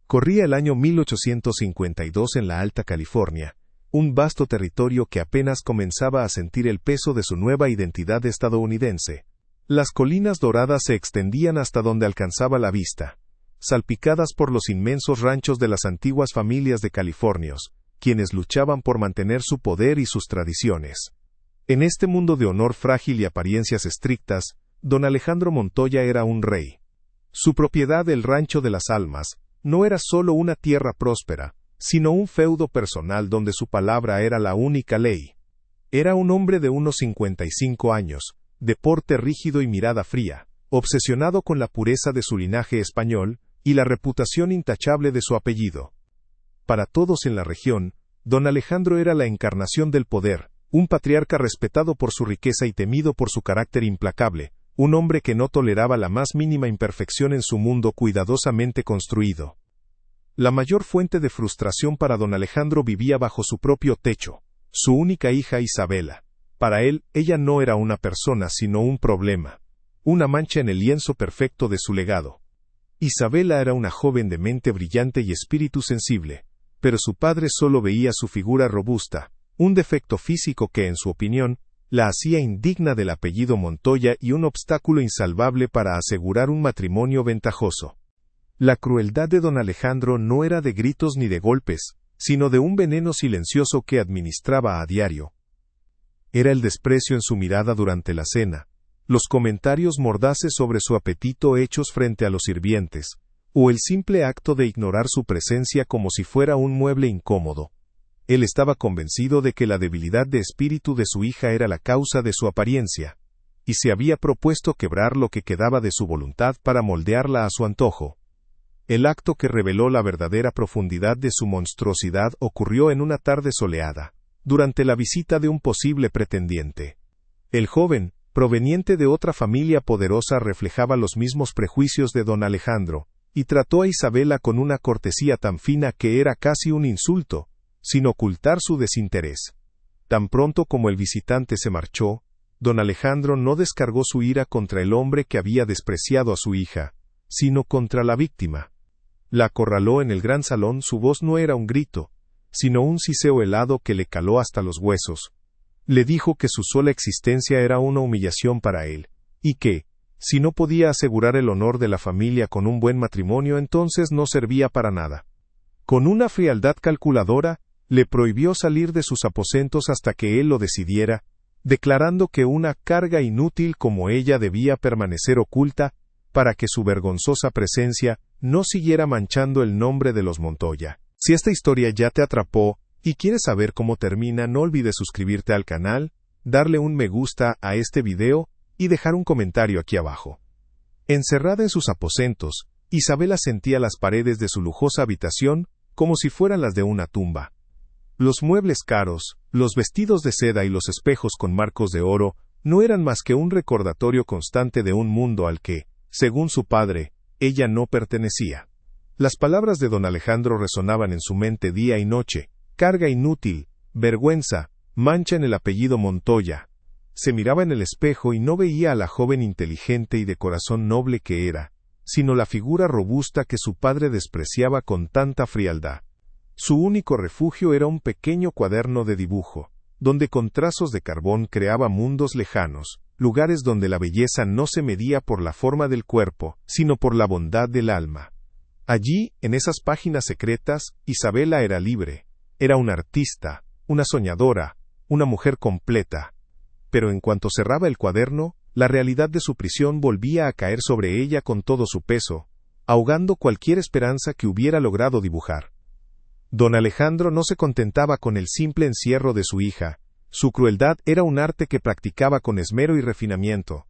Corría el año 1852 en la Alta California, un vasto territorio que apenas comenzaba a sentir el peso de su nueva identidad estadounidense. Las colinas doradas se extendían hasta donde alcanzaba la vista, salpicadas por los inmensos ranchos de las antiguas familias de californios, quienes luchaban por mantener su poder y sus tradiciones. En este mundo de honor frágil y apariencias estrictas, don Alejandro Montoya era un rey. Su propiedad, el Rancho de las Almas, no era solo una tierra próspera, sino un feudo personal donde su palabra era la única ley. Era un hombre de unos 55 años, de porte rígido y mirada fría, obsesionado con la pureza de su linaje español y la reputación intachable de su apellido. Para todos en la región, don Alejandro era la encarnación del poder, un patriarca respetado por su riqueza y temido por su carácter implacable, un hombre que no toleraba la más mínima imperfección en su mundo cuidadosamente construido. La mayor fuente de frustración para don Alejandro vivía bajo su propio techo, su única hija Isabela. Para él, ella no era una persona sino un problema, una mancha en el lienzo perfecto de su legado. Isabela era una joven de mente brillante y espíritu sensible, pero su padre solo veía su figura robusta, un defecto físico que, en su opinión, la hacía indigna del apellido Montoya y un obstáculo insalvable para asegurar un matrimonio ventajoso. La crueldad de don Alejandro no era de gritos ni de golpes, sino de un veneno silencioso que administraba a diario. Era el desprecio en su mirada durante la cena, los comentarios mordaces sobre su apetito hechos frente a los sirvientes, o el simple acto de ignorar su presencia como si fuera un mueble incómodo. Él estaba convencido de que la debilidad de espíritu de su hija era la causa de su apariencia, y se había propuesto quebrar lo que quedaba de su voluntad para moldearla a su antojo. El acto que reveló la verdadera profundidad de su monstruosidad ocurrió en una tarde soleada, durante la visita de un posible pretendiente. El joven, proveniente de otra familia poderosa, reflejaba los mismos prejuicios de don Alejandro, y trató a Isabela con una cortesía tan fina que era casi un insulto, sin ocultar su desinterés. Tan pronto como el visitante se marchó, don Alejandro no descargó su ira contra el hombre que había despreciado a su hija, sino contra la víctima. La acorraló en el gran salón. Su voz no era un grito, sino un siseo helado que le caló hasta los huesos. Le dijo que su sola existencia era una humillación para él, y que, si no podía asegurar el honor de la familia con un buen matrimonio, entonces no servía para nada. Con una frialdad calculadora, le prohibió salir de sus aposentos hasta que él lo decidiera, declarando que una carga inútil como ella debía permanecer oculta, para que su vergonzosa presencia no siguiera manchando el nombre de los Montoya. Si esta historia ya te atrapó, y quieres saber cómo termina, no olvides suscribirte al canal, darle un me gusta a este video, y dejar un comentario aquí abajo. Encerrada en sus aposentos, Isabela sentía las paredes de su lujosa habitación como si fueran las de una tumba. Los muebles caros, los vestidos de seda y los espejos con marcos de oro no eran más que un recordatorio constante de un mundo al que, según su padre, ella no pertenecía. Las palabras de don Alejandro resonaban en su mente día y noche: carga inútil, vergüenza, mancha en el apellido Montoya. Se miraba en el espejo y no veía a la joven inteligente y de corazón noble que era, sino la figura robusta que su padre despreciaba con tanta frialdad. Su único refugio era un pequeño cuaderno de dibujo, donde con trazos de carbón creaba mundos lejanos, lugares donde la belleza no se medía por la forma del cuerpo, sino por la bondad del alma. Allí, en esas páginas secretas, Isabela era libre, era una artista, una soñadora, una mujer completa. Pero en cuanto cerraba el cuaderno, la realidad de su prisión volvía a caer sobre ella con todo su peso, ahogando cualquier esperanza que hubiera logrado dibujar. Don Alejandro no se contentaba con el simple encierro de su hija. Su crueldad era un arte que practicaba con esmero y refinamiento.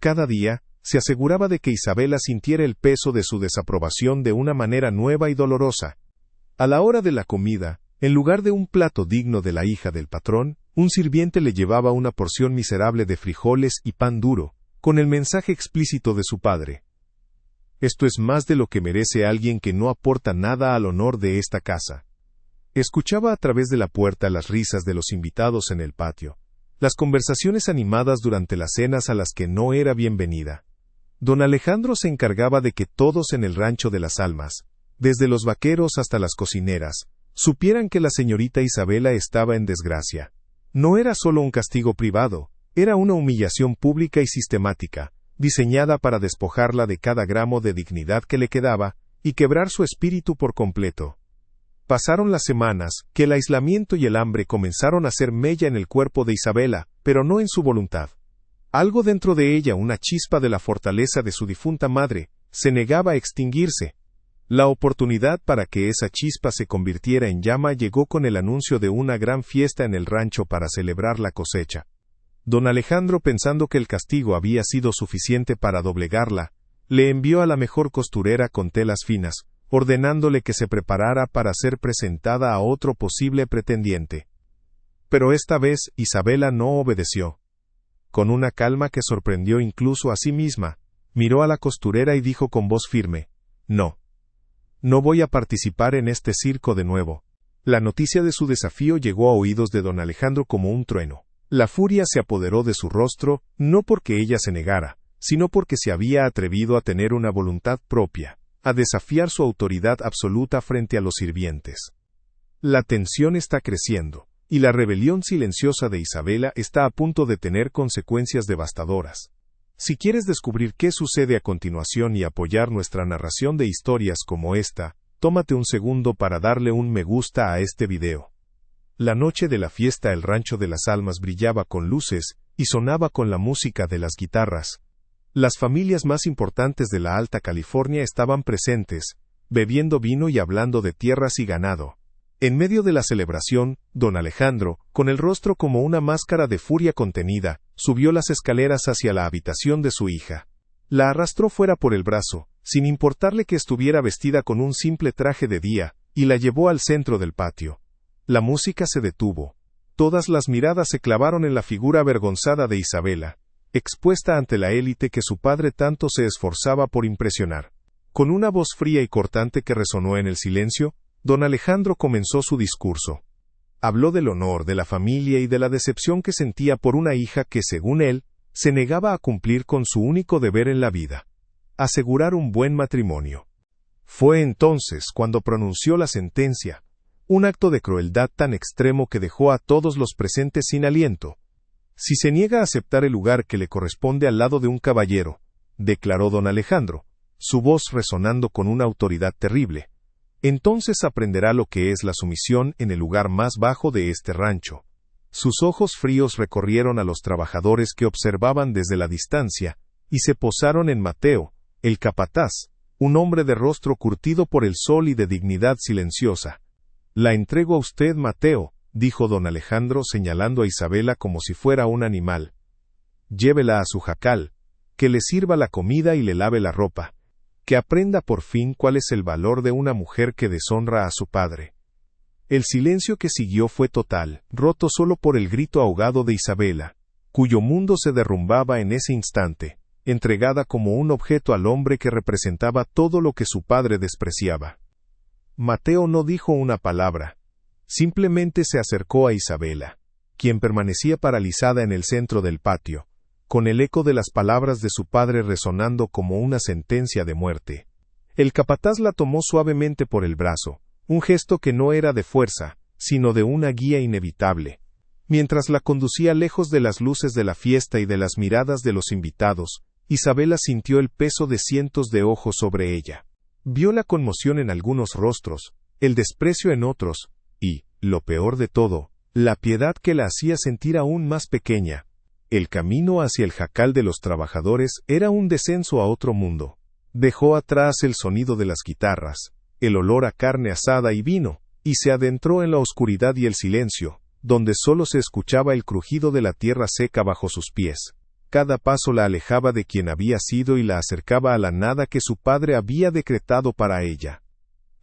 Cada día, se aseguraba de que Isabela sintiera el peso de su desaprobación de una manera nueva y dolorosa. A la hora de la comida, en lugar de un plato digno de la hija del patrón, un sirviente le llevaba una porción miserable de frijoles y pan duro, con el mensaje explícito de su padre: esto es más de lo que merece alguien que no aporta nada al honor de esta casa. Escuchaba a través de la puerta las risas de los invitados en el patio, las conversaciones animadas durante las cenas a las que no era bienvenida. Don Alejandro se encargaba de que todos en el Rancho de las Almas, desde los vaqueros hasta las cocineras, supieran que la señorita Isabela estaba en desgracia. No era solo un castigo privado, era una humillación pública y sistemática, diseñada para despojarla de cada gramo de dignidad que le quedaba, y quebrar su espíritu por completo. Pasaron las semanas, que el aislamiento y el hambre comenzaron a hacer mella en el cuerpo de Isabela, pero no en su voluntad. Algo dentro de ella, una chispa de la fortaleza de su difunta madre, se negaba a extinguirse. La oportunidad para que esa chispa se convirtiera en llama llegó con el anuncio de una gran fiesta en el rancho para celebrar la cosecha. Don Alejandro, pensando que el castigo había sido suficiente para doblegarla, le envió a la mejor costurera con telas finas, ordenándole que se preparara para ser presentada a otro posible pretendiente. Pero esta vez Isabela no obedeció. Con una calma que sorprendió incluso a sí misma, miró a la costurera y dijo con voz firme: «No. No voy a participar en este circo de nuevo». La noticia de su desafío llegó a oídos de don Alejandro como un trueno. La furia se apoderó de su rostro, no porque ella se negara, sino porque se había atrevido a tener una voluntad propia, a desafiar su autoridad absoluta frente a los sirvientes. La tensión está creciendo, y la rebelión silenciosa de Isabela está a punto de tener consecuencias devastadoras. Si quieres descubrir qué sucede a continuación y apoyar nuestra narración de historias como esta, tómate un segundo para darle un me gusta a este video. La noche de la fiesta el Rancho de las Almas brillaba con luces, y sonaba con la música de las guitarras. Las familias más importantes de la Alta California estaban presentes, bebiendo vino y hablando de tierras y ganado. En medio de la celebración, don Alejandro, con el rostro como una máscara de furia contenida, subió las escaleras hacia la habitación de su hija. La arrastró fuera por el brazo, sin importarle que estuviera vestida con un simple traje de día, y la llevó al centro del patio. La música se detuvo. Todas las miradas se clavaron en la figura avergonzada de Isabela, expuesta ante la élite que su padre tanto se esforzaba por impresionar. Con una voz fría y cortante que resonó en el silencio, don Alejandro comenzó su discurso. Habló del honor de la familia y de la decepción que sentía por una hija que, según él, se negaba a cumplir con su único deber en la vida: asegurar un buen matrimonio. Fue entonces cuando pronunció la sentencia, un acto de crueldad tan extremo que dejó a todos los presentes sin aliento. «Si se niega a aceptar el lugar que le corresponde al lado de un caballero», declaró don Alejandro, su voz resonando con una autoridad terrible, «entonces aprenderá lo que es la sumisión en el lugar más bajo de este rancho». Sus ojos fríos recorrieron a los trabajadores que observaban desde la distancia, y se posaron en Mateo, el capataz, un hombre de rostro curtido por el sol y de dignidad silenciosa. «La entrego a usted, Mateo», dijo don Alejandro señalando a Isabela como si fuera un animal. «Llévela a su jacal, que le sirva la comida y le lave la ropa, que aprenda por fin cuál es el valor de una mujer que deshonra a su padre». El silencio que siguió fue total, roto solo por el grito ahogado de Isabela, cuyo mundo se derrumbaba en ese instante, entregada como un objeto al hombre que representaba todo lo que su padre despreciaba. Mateo no dijo una palabra. Simplemente se acercó a Isabela, quien permanecía paralizada en el centro del patio, con el eco de las palabras de su padre resonando como una sentencia de muerte. El capataz la tomó suavemente por el brazo, un gesto que no era de fuerza, sino de una guía inevitable. Mientras la conducía lejos de las luces de la fiesta y de las miradas de los invitados, Isabela sintió el peso de cientos de ojos sobre ella. Vio la conmoción en algunos rostros, el desprecio en otros, y, lo peor de todo, la piedad que la hacía sentir aún más pequeña. El camino hacia el jacal de los trabajadores era un descenso a otro mundo. Dejó atrás el sonido de las guitarras, el olor a carne asada y vino, y se adentró en la oscuridad y el silencio, donde solo se escuchaba el crujido de la tierra seca bajo sus pies. Cada paso la alejaba de quien había sido y la acercaba a la nada que su padre había decretado para ella.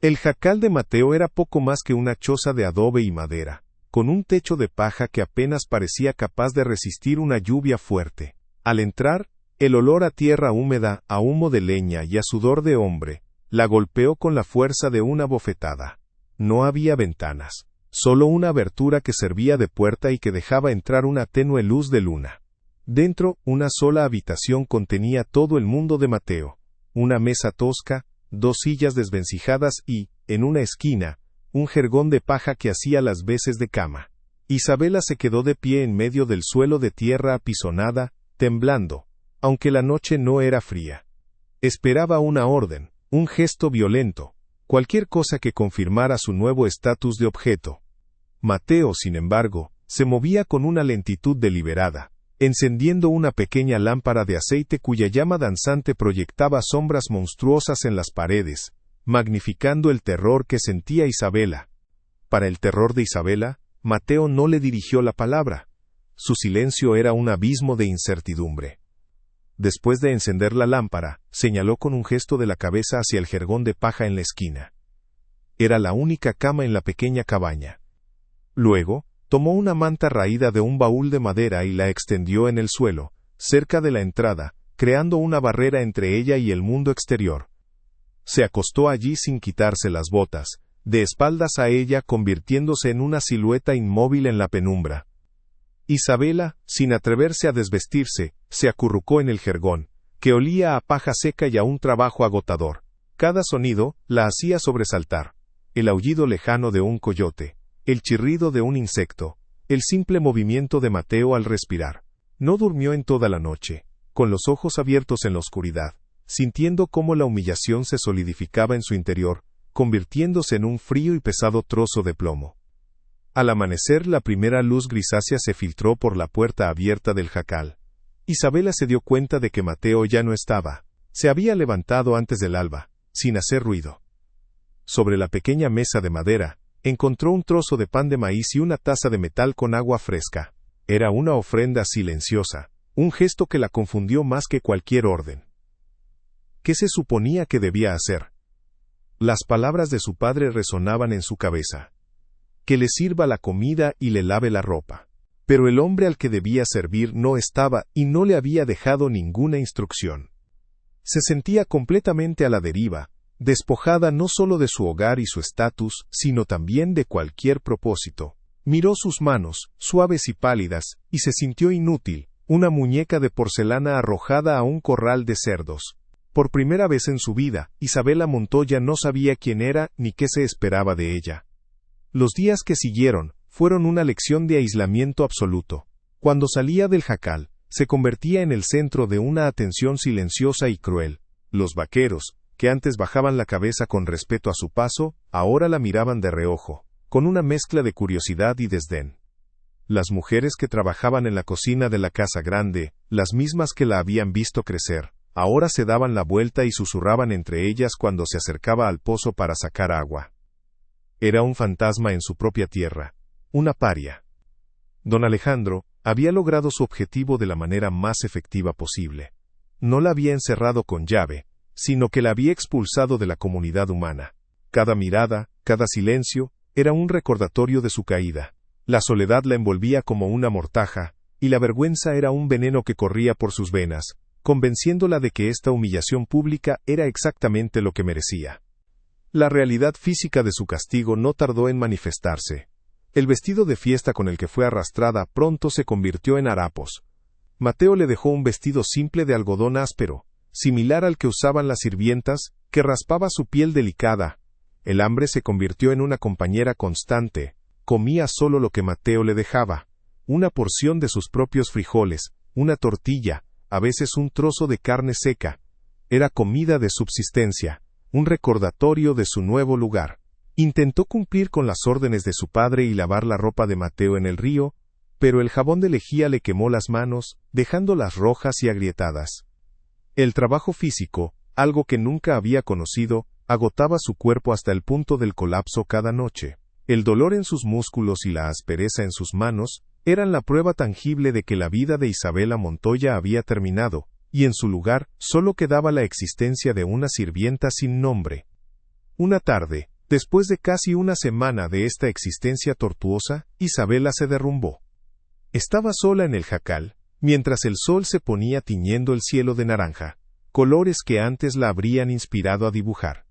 El jacal de Mateo era poco más que una choza de adobe y madera, con un techo de paja que apenas parecía capaz de resistir una lluvia fuerte. Al entrar, el olor a tierra húmeda, a humo de leña y a sudor de hombre, la golpeó con la fuerza de una bofetada. No había ventanas, solo una abertura que servía de puerta y que dejaba entrar una tenue luz de luna. Dentro, una sola habitación contenía todo el mundo de Mateo: una mesa tosca, 2 sillas desvencijadas y, en una esquina, un jergón de paja que hacía las veces de cama. Isabela se quedó de pie en medio del suelo de tierra apisonada, temblando, aunque la noche no era fría. Esperaba una orden, un gesto violento, cualquier cosa que confirmara su nuevo estatus de objeto. Mateo, sin embargo, se movía con una lentitud deliberada, encendiendo una pequeña lámpara de aceite cuya llama danzante proyectaba sombras monstruosas en las paredes, magnificando el terror que sentía Isabela. Para el terror de Isabela, Mateo no le dirigió la palabra. Su silencio era un abismo de incertidumbre. Después de encender la lámpara, señaló con un gesto de la cabeza hacia el jergón de paja en la esquina. Era la única cama en la pequeña cabaña. Luego, tomó una manta raída de un baúl de madera y la extendió en el suelo, cerca de la entrada, creando una barrera entre ella y el mundo exterior. Se acostó allí sin quitarse las botas, de espaldas a ella, convirtiéndose en una silueta inmóvil en la penumbra. Isabela, sin atreverse a desvestirse, se acurrucó en el jergón, que olía a paja seca y a un trabajo agotador. Cada sonido la hacía sobresaltar. El aullido lejano de un coyote, el chirrido de un insecto, el simple movimiento de Mateo al respirar. No durmió en toda la noche, con los ojos abiertos en la oscuridad, sintiendo cómo la humillación se solidificaba en su interior, convirtiéndose en un frío y pesado trozo de plomo. Al amanecer, la primera luz grisácea se filtró por la puerta abierta del jacal. Isabela se dio cuenta de que Mateo ya no estaba. Se había levantado antes del alba, sin hacer ruido. Sobre la pequeña mesa de madera, encontró un trozo de pan de maíz y una taza de metal con agua fresca. Era una ofrenda silenciosa, un gesto que la confundió más que cualquier orden. ¿Qué se suponía que debía hacer? Las palabras de su padre resonaban en su cabeza. Que le sirva la comida y le lave la ropa. Pero el hombre al que debía servir no estaba y no le había dejado ninguna instrucción. Se sentía completamente a la deriva, despojada no solo de su hogar y su estatus, sino también de cualquier propósito. Miró sus manos, suaves y pálidas, y se sintió inútil, una muñeca de porcelana arrojada a un corral de cerdos. Por primera vez en su vida, Isabela Montoya no sabía quién era ni qué se esperaba de ella. Los días que siguieron fueron una lección de aislamiento absoluto. Cuando salía del jacal, se convertía en el centro de una atención silenciosa y cruel. Los vaqueros, que antes bajaban la cabeza con respeto a su paso, ahora la miraban de reojo, con una mezcla de curiosidad y desdén. Las mujeres que trabajaban en la cocina de la casa grande, las mismas que la habían visto crecer, ahora se daban la vuelta y susurraban entre ellas cuando se acercaba al pozo para sacar agua. Era un fantasma en su propia tierra, una paria. Don Alejandro había logrado su objetivo de la manera más efectiva posible. No la había encerrado con llave, sino que la había expulsado de la comunidad humana. Cada mirada, cada silencio, era un recordatorio de su caída. La soledad la envolvía como una mortaja, y la vergüenza era un veneno que corría por sus venas, convenciéndola de que esta humillación pública era exactamente lo que merecía. La realidad física de su castigo no tardó en manifestarse. El vestido de fiesta con el que fue arrastrada pronto se convirtió en harapos. Mateo le dejó un vestido simple de algodón áspero, similar al que usaban las sirvientas, que raspaba su piel delicada. El hambre se convirtió en una compañera constante. Comía solo lo que Mateo le dejaba, una porción de sus propios frijoles, una tortilla, a veces un trozo de carne seca. Era comida de subsistencia, un recordatorio de su nuevo lugar. Intentó cumplir con las órdenes de su padre y lavar la ropa de Mateo en el río, pero el jabón de lejía le quemó las manos, dejándolas rojas y agrietadas. El trabajo físico, algo que nunca había conocido, agotaba su cuerpo hasta el punto del colapso cada noche. El dolor en sus músculos y la aspereza en sus manos eran la prueba tangible de que la vida de Isabela Montoya había terminado, y en su lugar solo quedaba la existencia de una sirvienta sin nombre. Una tarde, después de casi una semana de esta existencia tortuosa, Isabela se derrumbó. Estaba sola en el jacal, mientras el sol se ponía tiñendo el cielo de naranja, colores que antes la habrían inspirado a dibujar.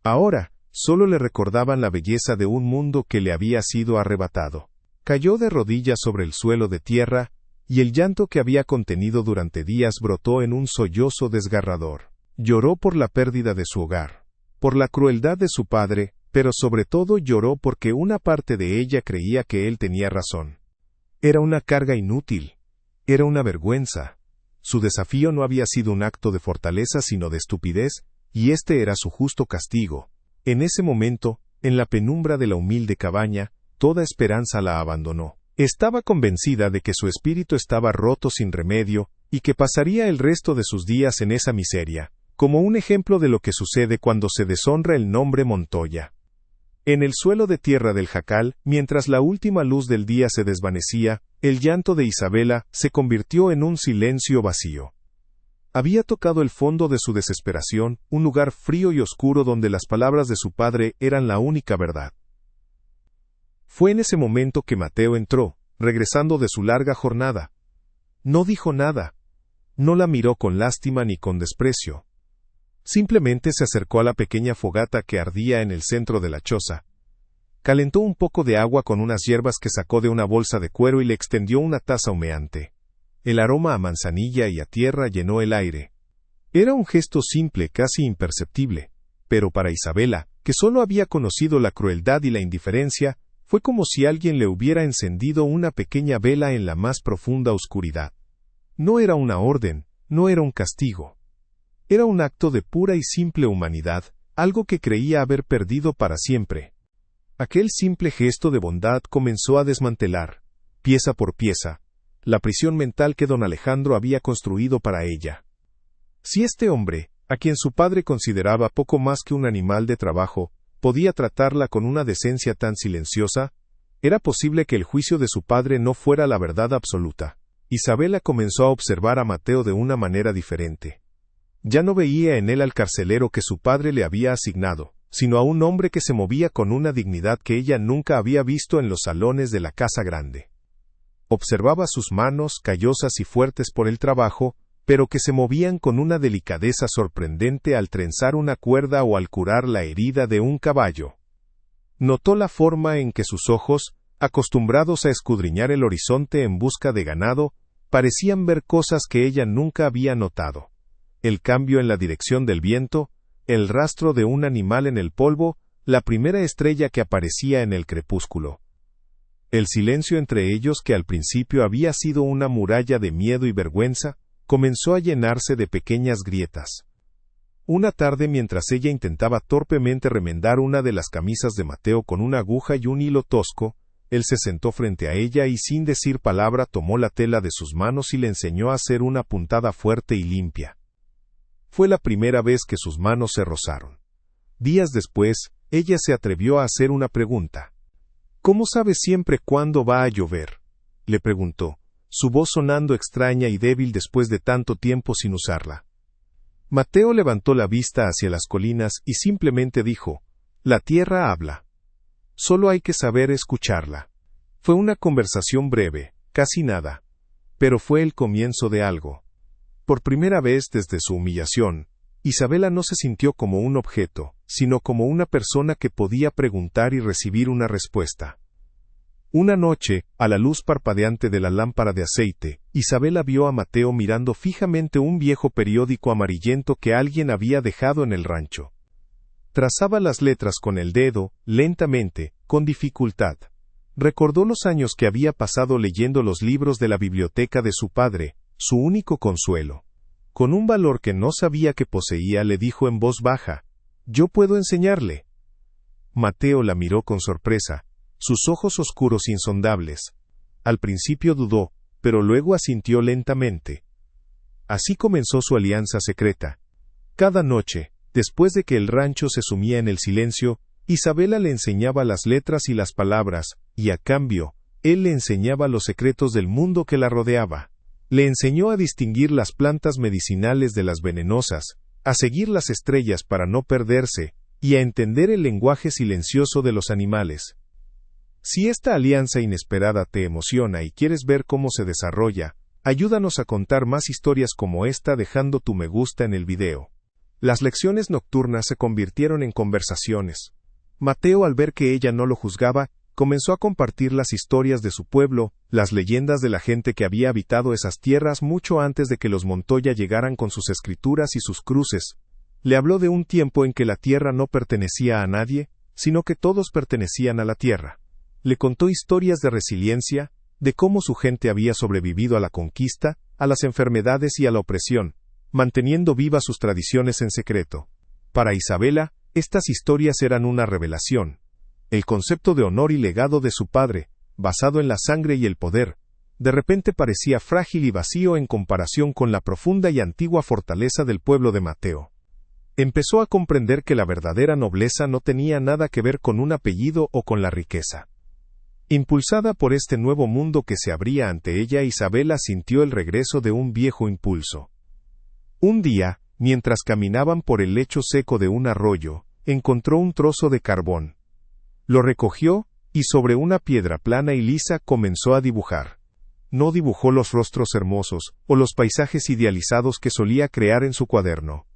Ahora, solo le recordaban la belleza de un mundo que le había sido arrebatado. Cayó de rodillas sobre el suelo de tierra, y el llanto que había contenido durante días brotó en un sollozo desgarrador. Lloró por la pérdida de su hogar, por la crueldad de su padre, pero sobre todo lloró porque una parte de ella creía que él tenía razón. Era una carga inútil. Era una vergüenza. Su desafío no había sido un acto de fortaleza sino de estupidez, y este era su justo castigo. En ese momento, en la penumbra de la humilde cabaña, toda esperanza la abandonó. Estaba convencida de que su espíritu estaba roto sin remedio, y que pasaría el resto de sus días en esa miseria, como un ejemplo de lo que sucede cuando se deshonra el nombre Montoya. En el suelo de tierra del jacal, mientras la última luz del día se desvanecía, el llanto de Isabela se convirtió en un silencio vacío. Había tocado el fondo de su desesperación, un lugar frío y oscuro donde las palabras de su padre eran la única verdad. Fue en ese momento que Mateo entró, regresando de su larga jornada. No dijo nada. No la miró con lástima ni con desprecio. Simplemente se acercó a la pequeña fogata que ardía en el centro de la choza. Calentó un poco de agua con unas hierbas que sacó de una bolsa de cuero y le extendió una taza humeante. El aroma a manzanilla y a tierra llenó el aire. Era un gesto simple, casi imperceptible, pero para Isabela, que solo había conocido la crueldad y la indiferencia, fue como si alguien le hubiera encendido una pequeña vela en la más profunda oscuridad. No era una orden, no era un castigo. Era un acto de pura y simple humanidad, algo que creía haber perdido para siempre. Aquel simple gesto de bondad comenzó a desmantelar, pieza por pieza, la prisión mental que don Alejandro había construido para ella. Si este hombre, a quien su padre consideraba poco más que un animal de trabajo, podía tratarla con una decencia tan silenciosa, era posible que el juicio de su padre no fuera la verdad absoluta. Isabela comenzó a observar a Mateo de una manera diferente. Ya no veía en él al carcelero que su padre le había asignado, sino a un hombre que se movía con una dignidad que ella nunca había visto en los salones de la casa grande. Observaba sus manos, callosas y fuertes por el trabajo, pero que se movían con una delicadeza sorprendente al trenzar una cuerda o al curar la herida de un caballo. Notó la forma en que sus ojos, acostumbrados a escudriñar el horizonte en busca de ganado, parecían ver cosas que ella nunca había notado. El cambio en la dirección del viento, el rastro de un animal en el polvo, la primera estrella que aparecía en el crepúsculo. El silencio entre ellos, que al principio había sido una muralla de miedo y vergüenza, comenzó a llenarse de pequeñas grietas. Una tarde, mientras ella intentaba torpemente remendar una de las camisas de Mateo con una aguja y un hilo tosco, él se sentó frente a ella y sin decir palabra tomó la tela de sus manos y le enseñó a hacer una puntada fuerte y limpia. Fue la primera vez que sus manos se rozaron. Días después, ella se atrevió a hacer una pregunta. ¿Cómo sabes siempre cuándo va a llover?, le preguntó, su voz sonando extraña y débil después de tanto tiempo sin usarla. Mateo levantó la vista hacia las colinas y simplemente dijo, «La tierra habla. Solo hay que saber escucharla». Fue una conversación breve, casi nada, pero fue el comienzo de algo. Por primera vez desde su humillación, Isabela no se sintió como un objeto, sino como una persona que podía preguntar y recibir una respuesta. Una noche, a la luz parpadeante de la lámpara de aceite, Isabela vio a Mateo mirando fijamente un viejo periódico amarillento que alguien había dejado en el rancho. Trazaba las letras con el dedo, lentamente, con dificultad. Recordó los años que había pasado leyendo los libros de la biblioteca de su padre, su único consuelo. Con un valor que no sabía que poseía, le dijo en voz baja, «Yo puedo enseñarle». Mateo la miró con sorpresa, sus ojos oscuros insondables. Al principio dudó, pero luego asintió lentamente. Así comenzó su alianza secreta. Cada noche, después de que el rancho se sumía en el silencio, Isabela le enseñaba las letras y las palabras, y a cambio, él le enseñaba los secretos del mundo que la rodeaba. Le enseñó a distinguir las plantas medicinales de las venenosas, a seguir las estrellas para no perderse, y a entender el lenguaje silencioso de los animales. Si esta alianza inesperada te emociona y quieres ver cómo se desarrolla, ayúdanos a contar más historias como esta dejando tu me gusta en el video. Las lecciones nocturnas se convirtieron en conversaciones. Mateo, al ver que ella no lo juzgaba, comenzó a compartir las historias de su pueblo, las leyendas de la gente que había habitado esas tierras mucho antes de que los Montoya llegaran con sus escrituras y sus cruces, Le habló de un tiempo en que la tierra no pertenecía a nadie, sino que todos pertenecían a la tierra. Le contó historias de resiliencia, de cómo su gente había sobrevivido a la conquista, a las enfermedades y a la opresión, manteniendo vivas sus tradiciones en secreto. Para Isabela, estas historias eran una revelación. El concepto de honor y legado de su padre, basado en la sangre y el poder, de repente parecía frágil y vacío en comparación con la profunda y antigua fortaleza del pueblo de Mateo. Empezó a comprender que la verdadera nobleza no tenía nada que ver con un apellido o con la riqueza. Impulsada por este nuevo mundo que se abría ante ella, Isabela sintió el regreso de un viejo impulso. Un día, mientras caminaban por el lecho seco de un arroyo, encontró un trozo de carbón. Lo recogió, y sobre una piedra plana y lisa comenzó a dibujar. No dibujó los rostros hermosos, o los paisajes idealizados que solía crear en su cuaderno.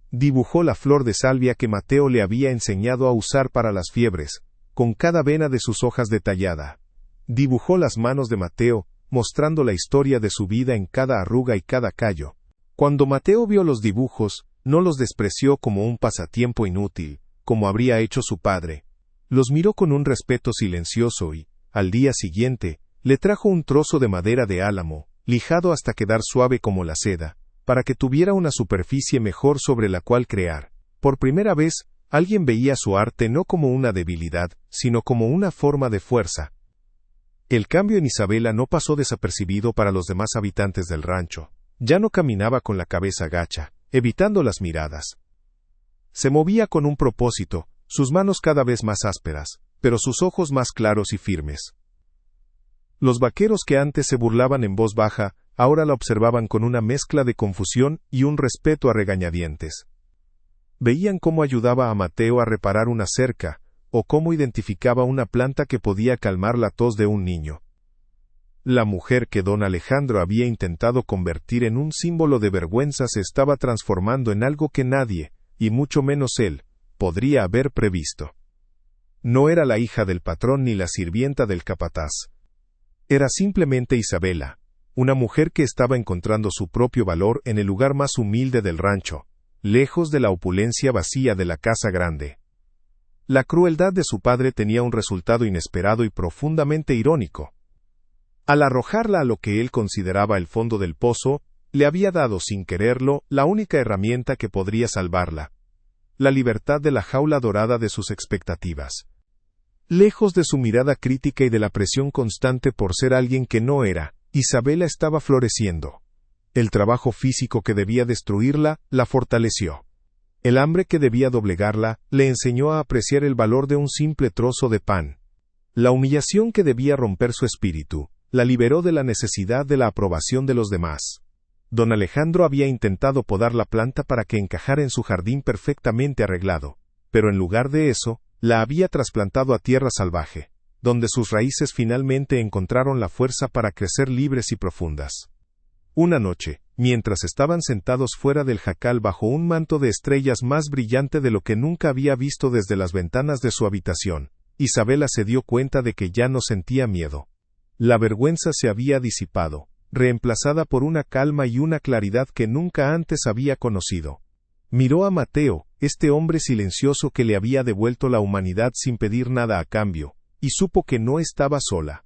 Dibujó la flor de salvia que Mateo le había enseñado a usar para las fiebres, con cada vena de sus hojas detallada. Dibujó las manos de Mateo, mostrando la historia de su vida en cada arruga y cada callo. Cuando Mateo vio los dibujos, no los despreció como un pasatiempo inútil, como habría hecho su padre. Los miró con un respeto silencioso y, al día siguiente, le trajo un trozo de madera de álamo, lijado hasta quedar suave como la seda, para que tuviera una superficie mejor sobre la cual crear. Por primera vez, alguien veía su arte no como una debilidad, sino como una forma de fuerza. El cambio en Isabela no pasó desapercibido para los demás habitantes del rancho. Ya no caminaba con la cabeza gacha, evitando las miradas. Se movía con un propósito, sus manos cada vez más ásperas, pero sus ojos más claros y firmes. Los vaqueros que antes se burlaban en voz baja, ahora la observaban con una mezcla de confusión y un respeto a regañadientes. Veían cómo ayudaba a Mateo a reparar una cerca, o cómo identificaba una planta que podía calmar la tos de un niño. La mujer que don Alejandro había intentado convertir en un símbolo de vergüenza se estaba transformando en algo que nadie, y mucho menos él, podría haber previsto. No era la hija del patrón ni la sirvienta del capataz. Era simplemente Isabela, una mujer que estaba encontrando su propio valor en el lugar más humilde del rancho, lejos de la opulencia vacía de la casa grande. La crueldad de su padre tenía un resultado inesperado y profundamente irónico. Al arrojarla a lo que él consideraba el fondo del pozo, le había dado, sin quererlo, la única herramienta que podría salvarla: la libertad de la jaula dorada de sus expectativas. Lejos de su mirada crítica y de la presión constante por ser alguien que no era, Isabela estaba floreciendo. El trabajo físico que debía destruirla, la fortaleció. El hambre que debía doblegarla, le enseñó a apreciar el valor de un simple trozo de pan. La humillación que debía romper su espíritu, la liberó de la necesidad de la aprobación de los demás. Don Alejandro había intentado podar la planta para que encajara en su jardín perfectamente arreglado, pero en lugar de eso, la había trasplantado a tierra salvaje, donde sus raíces finalmente encontraron la fuerza para crecer libres y profundas. Una noche, mientras estaban sentados fuera del jacal bajo un manto de estrellas más brillante de lo que nunca había visto desde las ventanas de su habitación, Isabela se dio cuenta de que ya no sentía miedo. La vergüenza se había disipado, reemplazada por una calma y una claridad que nunca antes había conocido. Miró a Mateo, este hombre silencioso que le había devuelto la humanidad sin pedir nada a cambio, y supo que no estaba sola.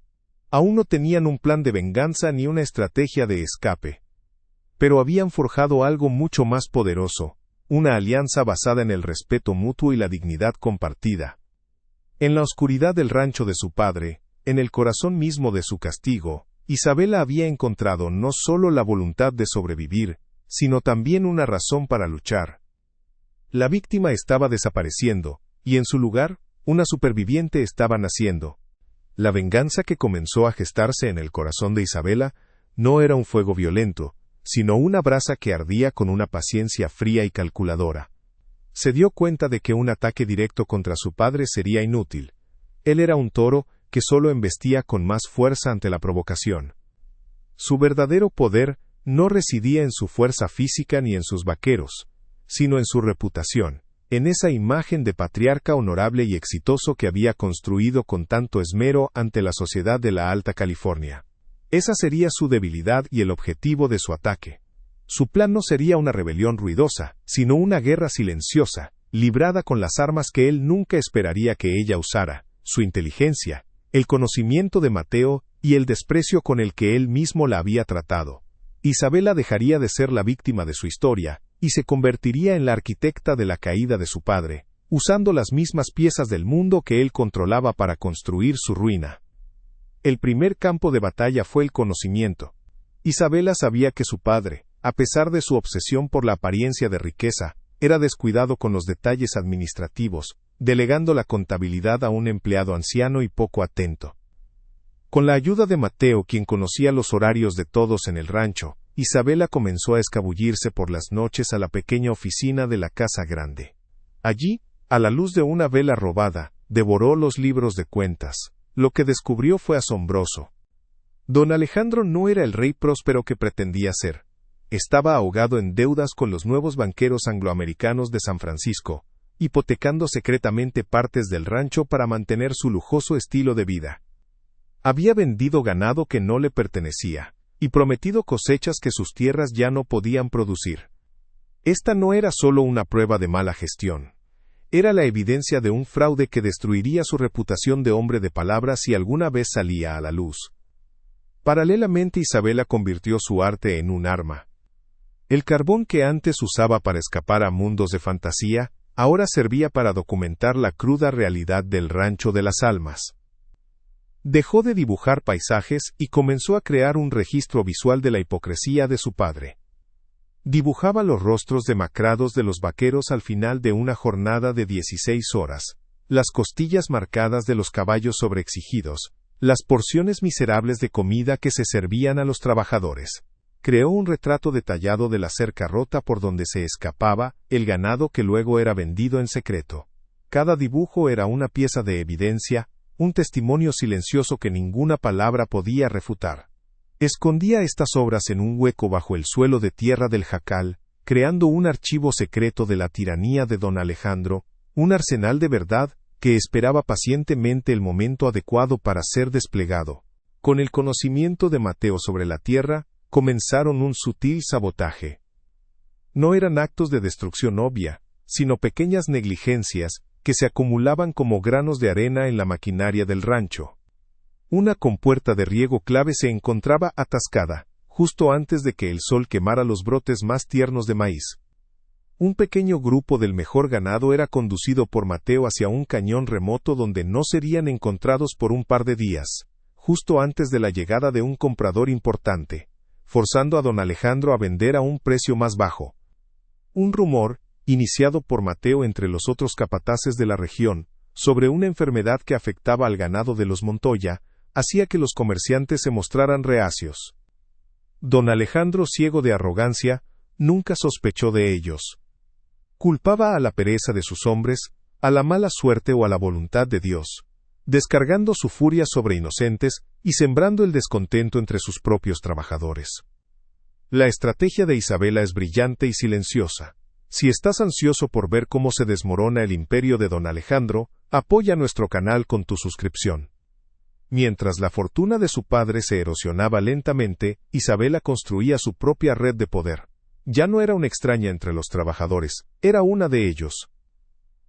Aún no tenían un plan de venganza ni una estrategia de escape. Pero habían forjado algo mucho más poderoso, una alianza basada en el respeto mutuo y la dignidad compartida. En la oscuridad del rancho de su padre, en el corazón mismo de su castigo, Isabela había encontrado no solo la voluntad de sobrevivir, sino también una razón para luchar. La víctima estaba desapareciendo, y en su lugar, una superviviente estaba naciendo. La venganza que comenzó a gestarse en el corazón de Isabela no era un fuego violento, sino una brasa que ardía con una paciencia fría y calculadora. Se dio cuenta de que un ataque directo contra su padre sería inútil. Él era un toro que solo embestía con más fuerza ante la provocación. Su verdadero poder no residía en su fuerza física ni en sus vaqueros, sino en su reputación, en esa imagen de patriarca honorable y exitoso que había construido con tanto esmero ante la sociedad de la Alta California. Esa sería su debilidad y el objetivo de su ataque. Su plan no sería una rebelión ruidosa, sino una guerra silenciosa, librada con las armas que él nunca esperaría que ella usara, su inteligencia, el conocimiento de Mateo y el desprecio con el que él mismo la había tratado. Isabela dejaría de ser la víctima de su historia, y se convertiría en la arquitecta de la caída de su padre, usando las mismas piezas del mundo que él controlaba para construir su ruina. El primer campo de batalla fue el conocimiento. Isabela sabía que su padre, a pesar de su obsesión por la apariencia de riqueza, era descuidado con los detalles administrativos, delegando la contabilidad a un empleado anciano y poco atento. Con la ayuda de Mateo, quien conocía los horarios de todos en el rancho, Isabela comenzó a escabullirse por las noches a la pequeña oficina de la casa grande. Allí, a la luz de una vela robada, devoró los libros de cuentas. Lo que descubrió fue asombroso. Don Alejandro no era el rey próspero que pretendía ser. Estaba ahogado en deudas con los nuevos banqueros angloamericanos de San Francisco, hipotecando secretamente partes del rancho para mantener su lujoso estilo de vida. Había vendido ganado que no le pertenecía, y prometido cosechas que sus tierras ya no podían producir. Esta no era solo una prueba de mala gestión. Era la evidencia de un fraude que destruiría su reputación de hombre de palabra si alguna vez salía a la luz. Paralelamente, Isabela convirtió su arte en un arma. El carbón que antes usaba para escapar a mundos de fantasía, ahora servía para documentar la cruda realidad del rancho de las almas. Dejó de dibujar paisajes y comenzó a crear un registro visual de la hipocresía de su padre. Dibujaba los rostros demacrados de los vaqueros al final de una jornada de 16 horas, las costillas marcadas de los caballos sobreexigidos, las porciones miserables de comida que se servían a los trabajadores. Creó un retrato detallado de la cerca rota por donde se escapaba el ganado que luego era vendido en secreto. Cada dibujo era una pieza de evidencia, un testimonio silencioso que ninguna palabra podía refutar. Escondía estas obras en un hueco bajo el suelo de tierra del jacal, creando un archivo secreto de la tiranía de don Alejandro, un arsenal de verdad que esperaba pacientemente el momento adecuado para ser desplegado. Con el conocimiento de Mateo sobre la tierra, comenzaron un sutil sabotaje. No eran actos de destrucción obvia, sino pequeñas negligencias que se acumulaban como granos de arena en la maquinaria del rancho. Una compuerta de riego clave se encontraba atascada, justo antes de que el sol quemara los brotes más tiernos de maíz. Un pequeño grupo del mejor ganado era conducido por Mateo hacia un cañón remoto donde no serían encontrados por un par de días, justo antes de la llegada de un comprador importante, forzando a don Alejandro a vender a un precio más bajo. Un rumor, iniciado por Mateo entre los otros capataces de la región, sobre una enfermedad que afectaba al ganado de los Montoya, hacía que los comerciantes se mostraran reacios. Don Alejandro, ciego de arrogancia, nunca sospechó de ellos. Culpaba a la pereza de sus hombres, a la mala suerte o a la voluntad de Dios, descargando su furia sobre inocentes y sembrando el descontento entre sus propios trabajadores. La estrategia de Isabela es brillante y silenciosa. Si estás ansioso por ver cómo se desmorona el imperio de don Alejandro, apoya nuestro canal con tu suscripción. Mientras la fortuna de su padre se erosionaba lentamente, Isabela construía su propia red de poder. Ya no era una extraña entre los trabajadores, era una de ellos.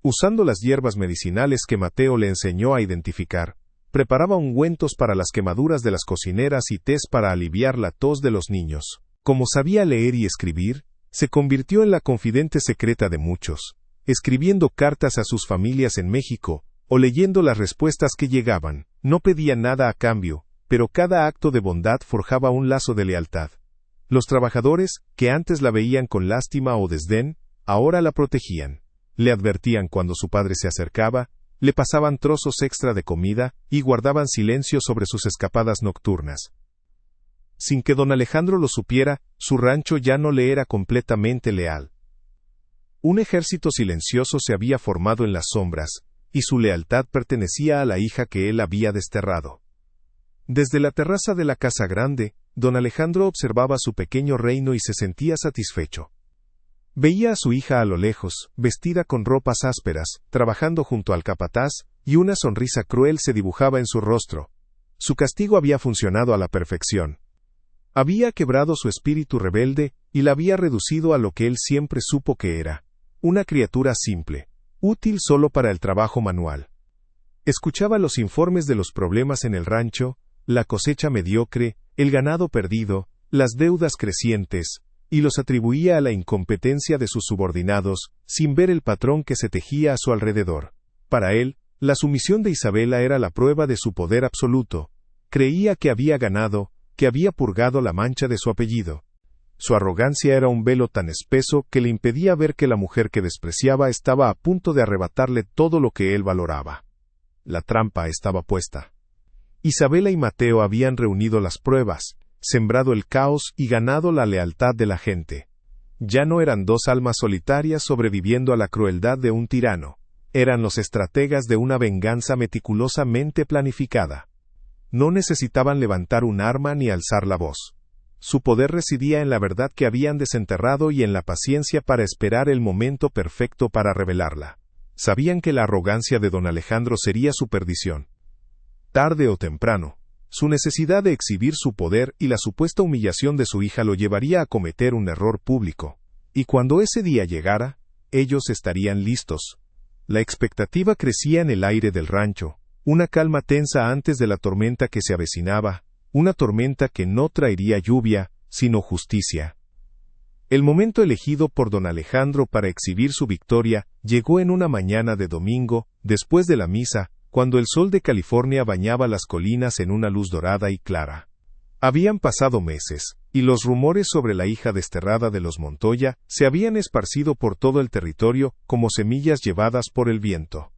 Usando las hierbas medicinales que Mateo le enseñó a identificar, preparaba ungüentos para las quemaduras de las cocineras y tés para aliviar la tos de los niños. Como sabía leer y escribir, se convirtió en la confidente secreta de muchos, escribiendo cartas a sus familias en México, o leyendo las respuestas que llegaban. No pedía nada a cambio, pero cada acto de bondad forjaba un lazo de lealtad. Los trabajadores, que antes la veían con lástima o desdén, ahora la protegían. Le advertían cuando su padre se acercaba, le pasaban trozos extra de comida y guardaban silencio sobre sus escapadas nocturnas. Sin que don Alejandro lo supiera, su rancho ya no le era completamente leal. Un ejército silencioso se había formado en las sombras, y su lealtad pertenecía a la hija que él había desterrado. Desde la terraza de la casa grande, don Alejandro observaba su pequeño reino y se sentía satisfecho. Veía a su hija a lo lejos, vestida con ropas ásperas, trabajando junto al capataz, y una sonrisa cruel se dibujaba en su rostro. Su castigo había funcionado a la perfección. Había quebrado su espíritu rebelde, y la había reducido a lo que él siempre supo que era, una criatura simple, útil solo para el trabajo manual. Escuchaba los informes de los problemas en el rancho, la cosecha mediocre, el ganado perdido, las deudas crecientes, y los atribuía a la incompetencia de sus subordinados, sin ver el patrón que se tejía a su alrededor. Para él, la sumisión de Isabela era la prueba de su poder absoluto. Creía que había ganado, que había purgado la mancha de su apellido. Su arrogancia era un velo tan espeso que le impedía ver que la mujer que despreciaba estaba a punto de arrebatarle todo lo que él valoraba. La trampa estaba puesta. Isabela y Mateo habían reunido las pruebas, sembrado el caos y ganado la lealtad de la gente. Ya no eran dos almas solitarias sobreviviendo a la crueldad de un tirano. Eran los estrategas de una venganza meticulosamente planificada. No necesitaban levantar un arma ni alzar la voz. Su poder residía en la verdad que habían desenterrado y en la paciencia para esperar el momento perfecto para revelarla. Sabían que la arrogancia de don Alejandro sería su perdición. Tarde o temprano, su necesidad de exhibir su poder y la supuesta humillación de su hija lo llevaría a cometer un error público. Y cuando ese día llegara, ellos estarían listos. La expectativa crecía en el aire del rancho, una calma tensa antes de la tormenta que se avecinaba, una tormenta que no traería lluvia, sino justicia. El momento elegido por don Alejandro para exhibir su victoria llegó en una mañana de domingo, después de la misa, cuando el sol de California bañaba las colinas en una luz dorada y clara. Habían pasado meses, y los rumores sobre la hija desterrada de los Montoya se habían esparcido por todo el territorio como semillas llevadas por el viento.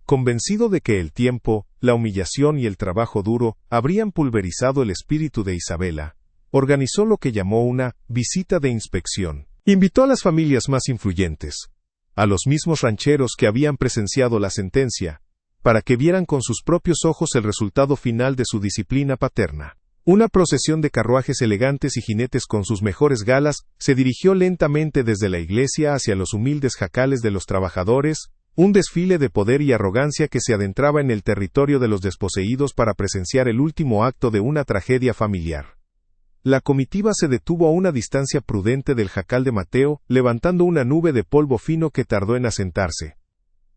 Convencido de que el tiempo, la humillación y el trabajo duro habrían pulverizado el espíritu de Isabela, organizó lo que llamó una visita de inspección. Invitó a las familias más influyentes, a los mismos rancheros que habían presenciado la sentencia, para que vieran con sus propios ojos el resultado final de su disciplina paterna. Una procesión de carruajes elegantes y jinetes con sus mejores galas se dirigió lentamente desde la iglesia hacia los humildes jacales de los trabajadores, un desfile de poder y arrogancia que se adentraba en el territorio de los desposeídos para presenciar el último acto de una tragedia familiar. La comitiva se detuvo a una distancia prudente del jacal de Mateo, levantando una nube de polvo fino que tardó en asentarse.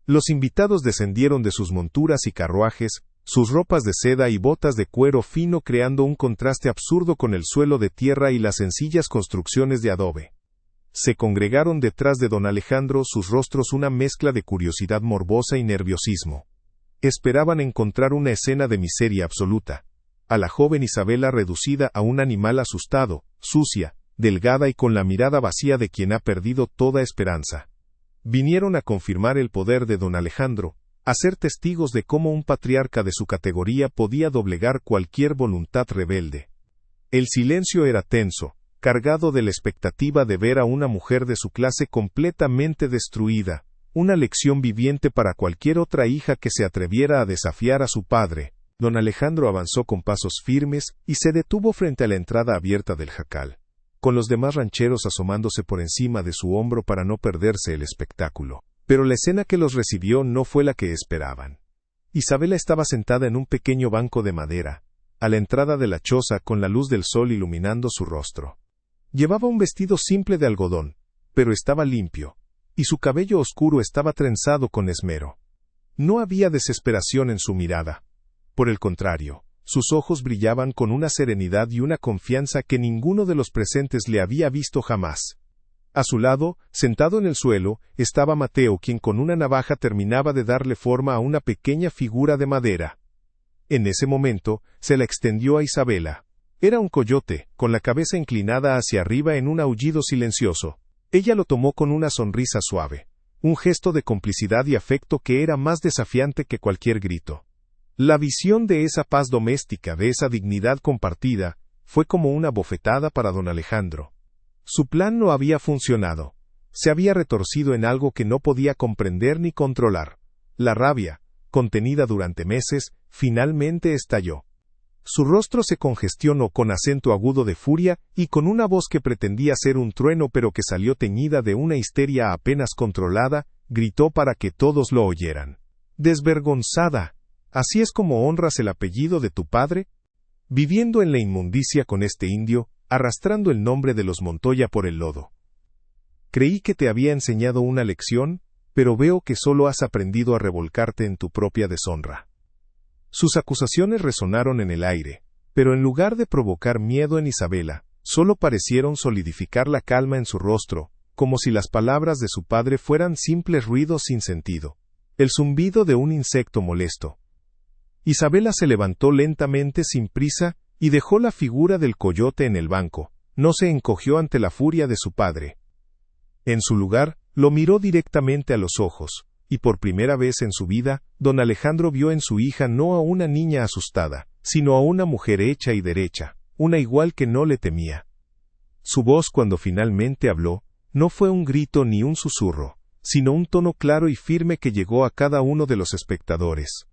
Los invitados descendieron de sus monturas y carruajes, sus ropas de seda y botas de cuero fino creando un contraste absurdo con el suelo de tierra y las sencillas construcciones de adobe. Se congregaron detrás de don Alejandro, sus rostros una mezcla de curiosidad morbosa y nerviosismo. Esperaban encontrar una escena de miseria absoluta. A la joven Isabela reducida a un animal asustado, sucia, delgada y con la mirada vacía de quien ha perdido toda esperanza. Vinieron a confirmar el poder de don Alejandro, a ser testigos de cómo un patriarca de su categoría podía doblegar cualquier voluntad rebelde. El silencio era tenso, cargado de la expectativa de ver a una mujer de su clase completamente destruida, una lección viviente para cualquier otra hija que se atreviera a desafiar a su padre. Don Alejandro avanzó con pasos firmes y se detuvo frente a la entrada abierta del jacal, con los demás rancheros asomándose por encima de su hombro para no perderse el espectáculo. Pero la escena que los recibió no fue la que esperaban. Isabela estaba sentada en un pequeño banco de madera, a la entrada de la choza con la luz del sol iluminando su rostro. Llevaba un vestido simple de algodón, pero estaba limpio, y su cabello oscuro estaba trenzado con esmero. No había desesperación en su mirada. Por el contrario, sus ojos brillaban con una serenidad y una confianza que ninguno de los presentes le había visto jamás. A su lado, sentado en el suelo, estaba Mateo, quien con una navaja terminaba de darle forma a una pequeña figura de madera. En ese momento, se la extendió a Isabela. Era un coyote, con la cabeza inclinada hacia arriba en un aullido silencioso. Ella lo tomó con una sonrisa suave, un gesto de complicidad y afecto que era más desafiante que cualquier grito. La visión de esa paz doméstica, de esa dignidad compartida, fue como una bofetada para don Alejandro. Su plan no había funcionado. Se había retorcido en algo que no podía comprender ni controlar. La rabia, contenida durante meses, finalmente estalló. Su rostro se congestionó con acento agudo de furia y con una voz que pretendía ser un trueno pero que salió teñida de una histeria apenas controlada, gritó para que todos lo oyeran. «Desvergonzada, ¿así es como honras el apellido de tu padre? Viviendo en la inmundicia con este indio, arrastrando el nombre de los Montoya por el lodo. Creí que te había enseñado una lección, pero veo que solo has aprendido a revolcarte en tu propia deshonra. Sus acusaciones resonaron en el aire, pero en lugar de provocar miedo en Isabela, solo parecieron solidificar la calma en su rostro, como si las palabras de su padre fueran simples ruidos sin sentido. El zumbido de un insecto molesto. Isabela se levantó lentamente sin prisa y dejó la figura del coyote en el banco. No se encogió ante la furia de su padre. En su lugar, lo miró directamente a los ojos, y por primera vez en su vida, don Alejandro vio en su hija no a una niña asustada, sino a una mujer hecha y derecha, una igual que no le temía. Su voz cuando finalmente habló, no fue un grito ni un susurro, sino un tono claro y firme que llegó a cada uno de los espectadores.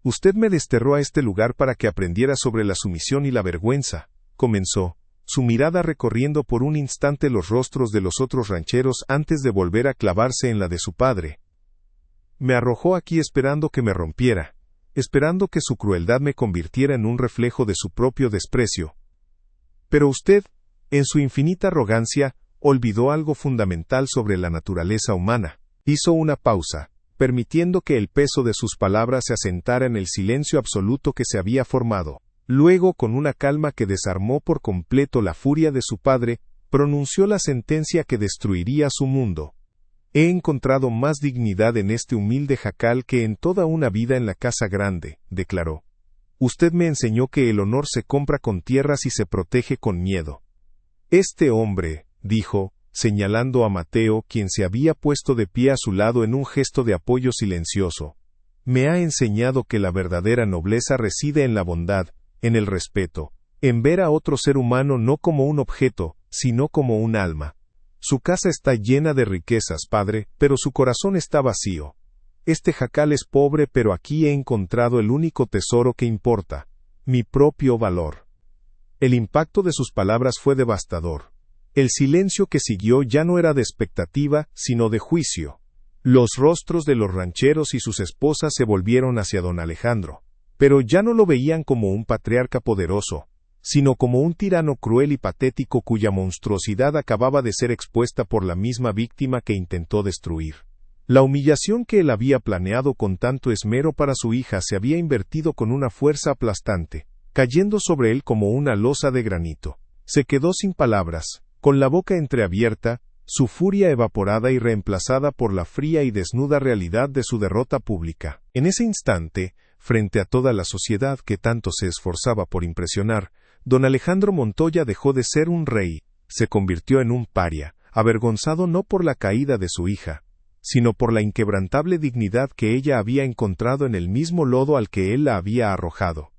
Usted me desterró a este lugar para que aprendiera sobre la sumisión y la vergüenza, comenzó, su mirada recorriendo por un instante los rostros de los otros rancheros antes de volver a clavarse en la de su padre. Me arrojó aquí esperando que me rompiera, esperando que su crueldad me convirtiera en un reflejo de su propio desprecio. Pero usted, en su infinita arrogancia, olvidó algo fundamental sobre la naturaleza humana. Hizo una pausa, permitiendo que el peso de sus palabras se asentara en el silencio absoluto que se había formado. Luego, con una calma que desarmó por completo la furia de su padre, pronunció la sentencia que destruiría su mundo. He encontrado más dignidad en este humilde jacal que en toda una vida en la casa grande, declaró. Usted me enseñó que el honor se compra con tierras y se protege con miedo. Este hombre, dijo, señalando a Mateo, quien se había puesto de pie a su lado en un gesto de apoyo silencioso, me ha enseñado que la verdadera nobleza reside en la bondad, en el respeto, en ver a otro ser humano no como un objeto, sino como un alma. Su casa está llena de riquezas, padre, pero su corazón está vacío. Este jacal es pobre, pero aquí he encontrado el único tesoro que importa, mi propio valor. El impacto de sus palabras fue devastador. El silencio que siguió ya no era de expectativa, sino de juicio. Los rostros de los rancheros y sus esposas se volvieron hacia don Alejandro, pero ya no lo veían como un patriarca poderoso, sino como un tirano cruel y patético cuya monstruosidad acababa de ser expuesta por la misma víctima que intentó destruir. La humillación que él había planeado con tanto esmero para su hija se había invertido con una fuerza aplastante, cayendo sobre él como una losa de granito. Se quedó sin palabras, con la boca entreabierta, su furia evaporada y reemplazada por la fría y desnuda realidad de su derrota pública. En ese instante, frente a toda la sociedad que tanto se esforzaba por impresionar, don Alejandro Montoya dejó de ser un rey, se convirtió en un paria, avergonzado no por la caída de su hija, sino por la inquebrantable dignidad que ella había encontrado en el mismo lodo al que él la había arrojado.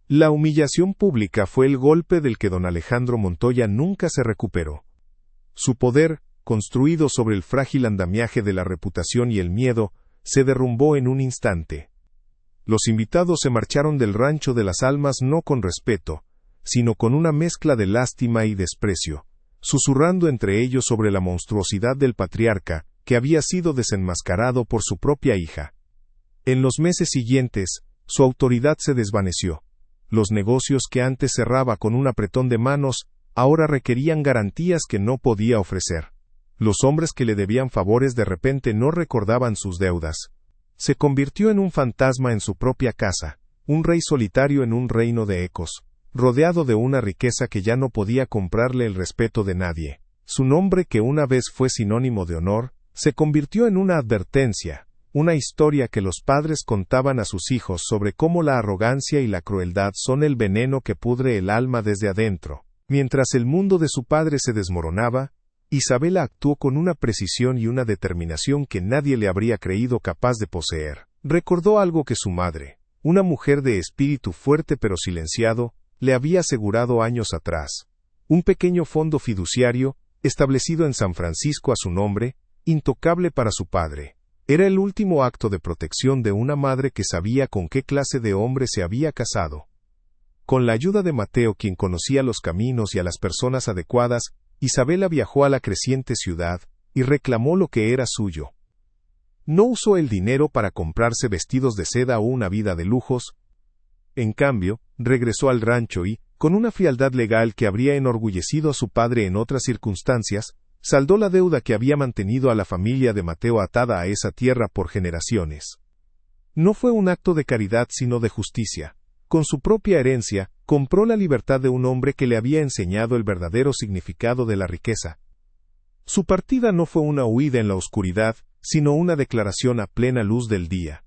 La humillación pública fue el golpe del que don Alejandro Montoya nunca se recuperó. Su poder, construido sobre el frágil andamiaje de la reputación y el miedo, se derrumbó en un instante. Los invitados se marcharon del rancho de las almas no con respeto, sino con una mezcla de lástima y desprecio, susurrando entre ellos sobre la monstruosidad del patriarca, que había sido desenmascarado por su propia hija. En los meses siguientes, su autoridad se desvaneció. Los negocios que antes cerraba con un apretón de manos, ahora requerían garantías que no podía ofrecer. Los hombres que le debían favores de repente no recordaban sus deudas. Se convirtió en un fantasma en su propia casa, un rey solitario en un reino de ecos, rodeado de una riqueza que ya no podía comprarle el respeto de nadie. Su nombre, que una vez fue sinónimo de honor, se convirtió en una advertencia, una historia que los padres contaban a sus hijos sobre cómo la arrogancia y la crueldad son el veneno que pudre el alma desde adentro. Mientras el mundo de su padre se desmoronaba, Isabela actuó con una precisión y una determinación que nadie le habría creído capaz de poseer. Recordó algo que su madre, una mujer de espíritu fuerte pero silenciado, le había asegurado años atrás. Un pequeño fondo fiduciario, establecido en San Francisco a su nombre, intocable para su padre. Era el último acto de protección de una madre que sabía con qué clase de hombre se había casado. Con la ayuda de Mateo, quien conocía los caminos y a las personas adecuadas, Isabela viajó a la creciente ciudad y reclamó lo que era suyo. No usó el dinero para comprarse vestidos de seda o una vida de lujos. En cambio, regresó al rancho y, Con una frialdad legal que habría enorgullecido a su padre en otras circunstancias, saldó la deuda que había mantenido a la familia de Mateo atada a esa tierra por generaciones. No fue un acto de caridad sino de justicia. Con su propia herencia, compró la libertad de un hombre que le había enseñado el verdadero significado de la riqueza. Su partida no fue una huida en la oscuridad, sino una declaración a plena luz del día.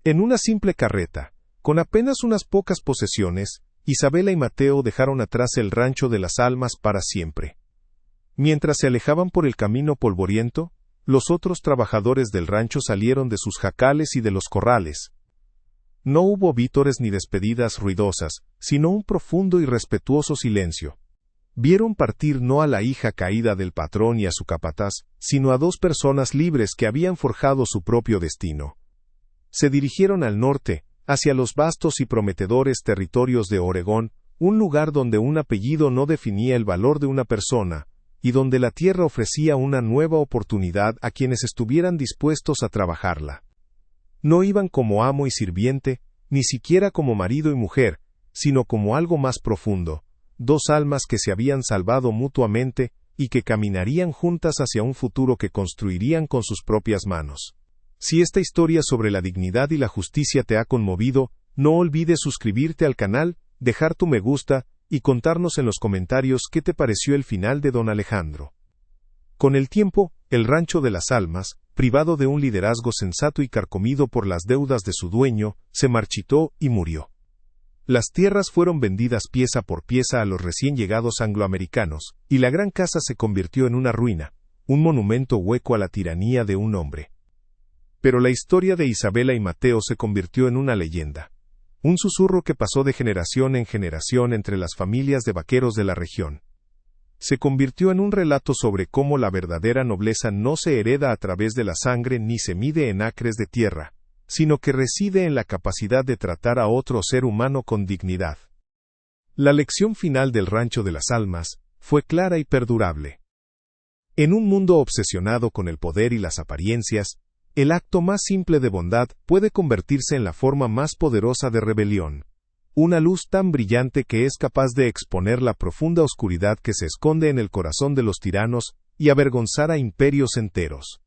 En una simple carreta, con apenas unas pocas posesiones, Isabela y Mateo dejaron atrás el rancho de las Almas para siempre. Mientras se alejaban por el camino polvoriento, los otros trabajadores del rancho salieron de sus jacales y de los corrales. No hubo vítores ni despedidas ruidosas, sino un profundo y respetuoso silencio. Vieron partir no a la hija caída del patrón y a su capataz, sino a dos personas libres que habían forjado su propio destino. Se dirigieron al norte, hacia los vastos y prometedores territorios de Oregón, un lugar donde un apellido no definía el valor de una persona, y donde la tierra ofrecía una nueva oportunidad a quienes estuvieran dispuestos a trabajarla. No iban como amo y sirviente, ni siquiera como marido y mujer, sino como algo más profundo, dos almas que se habían salvado mutuamente y que caminarían juntas hacia un futuro que construirían con sus propias manos. Si esta historia sobre la dignidad y la justicia te ha conmovido, no olvides suscribirte al canal, dejar tu me gusta y contarnos en los comentarios qué te pareció el final de Don Alejandro. Con el tiempo, el Rancho de las Almas, privado de un liderazgo sensato y carcomido por las deudas de su dueño, se marchitó y murió. Las tierras fueron vendidas pieza por pieza a los recién llegados angloamericanos, y la gran casa se convirtió en una ruina, un monumento hueco a la tiranía de un hombre. Pero la historia de Isabela y Mateo se convirtió en una leyenda, un susurro que pasó de generación en generación entre las familias de vaqueros de la región. Se convirtió en un relato sobre cómo la verdadera nobleza no se hereda a través de la sangre ni se mide en acres de tierra, sino que reside en la capacidad de tratar a otro ser humano con dignidad. La lección final del Rancho de las Almas fue clara y perdurable. En un mundo obsesionado con el poder y las apariencias, el acto más simple de bondad puede convertirse en la forma más poderosa de rebelión. Una luz tan brillante que es capaz de exponer la profunda oscuridad que se esconde en el corazón de los tiranos y avergonzar a imperios enteros.